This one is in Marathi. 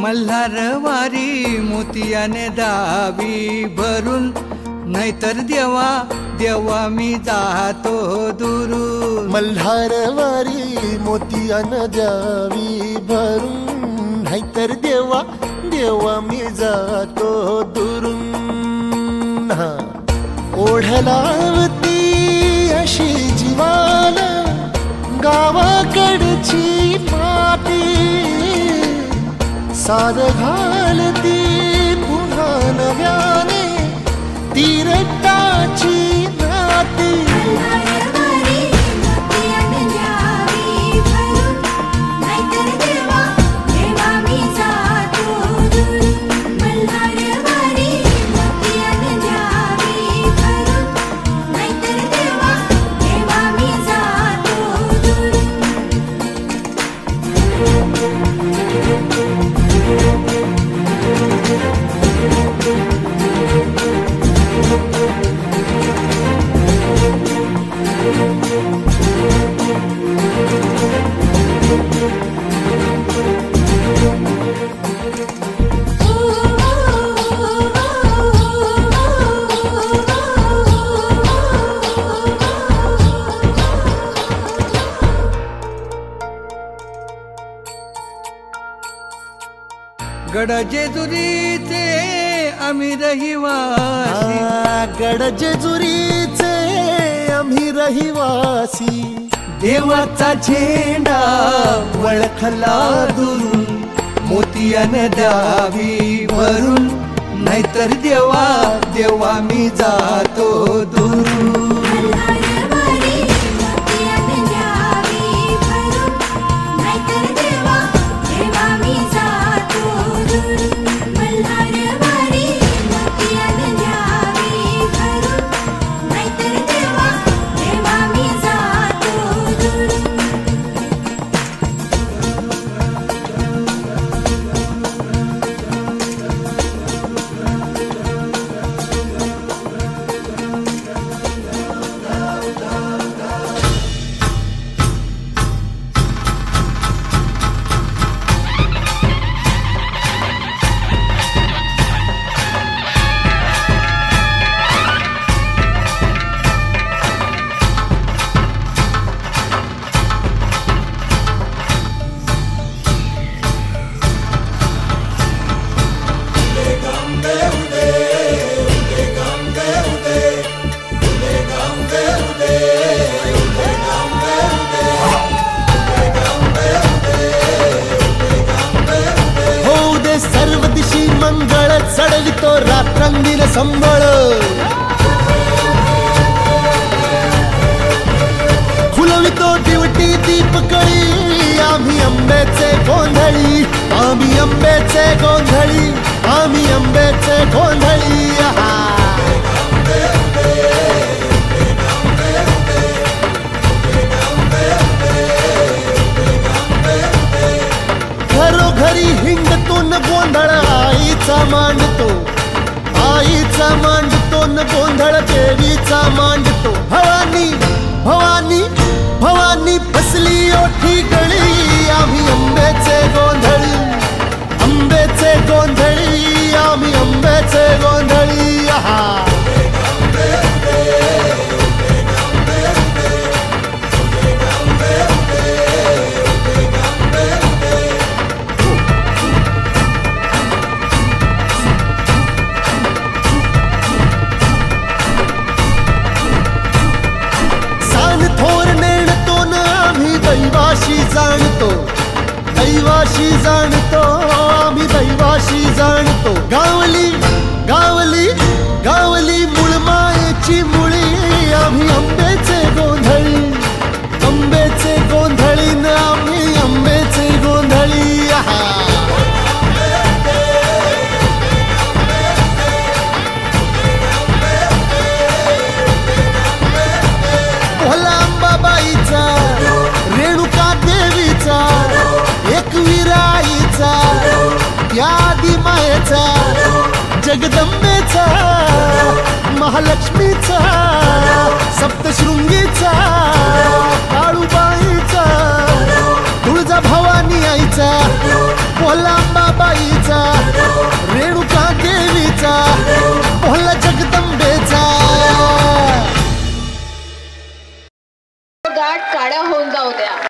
मल्हारवारी मोतियाने दावी भरून, नाहीतर देवा देवा मी जातो दुरून. मल्हारवारी मोतियाने द्यावी भरून, नाहीतर देवा देवा मी जातो दुरून. ओढलावती अशी जीवाला गावाकडची माती, साद घालती पुन्हा नव्याने तीरटाची नाती. गड जेजुरीचे आम्ही रहिवासी, गड जेजुरीचे आम्ही रहिवासी. देवाचा झेंडा वळखला दुरून, मोतियाने द्यावी भरून, नाहीतर देवा देवा मी जातो दुरून. मंगळ चढवितो रात्रंदिन संबळ, फुलवितो दिवटी दीपकळी. आम्ही आंब्याचे गोंधळी, आम्ही आंब्याचे गोंधळी, आम्ही आंब्याचे गोंधळी. घरोघरी हिंडतो न गोंधळ आईचा मांडतो, आईचा मांडतो न गोंधळ देवीचा मांडतो. भवानी भवानी भवानी बसली ओठी गळी, आम्ही आंब्याचे गोंधळी, आंब्याचे गोंधळी, आम्ही आंब्याचे गोंधळी. दैवाशी जाणतो, दैवाशी जाणतो, आम्ही दैवाशी जाणतो. गावली गावली गावली मुळमायेची मुळी, आम्ही आंब्याचे गोंधळी, आंब्याचे गोंधळी न आम्ही आंब्याचे गोंधळी. भोला अंबाबाईचा, रेणुका देवीचा, एकविराईचा, यादी मायेचा, जगदंबेचा, महालक्ष्मीचा, सप्तशृंगीचा.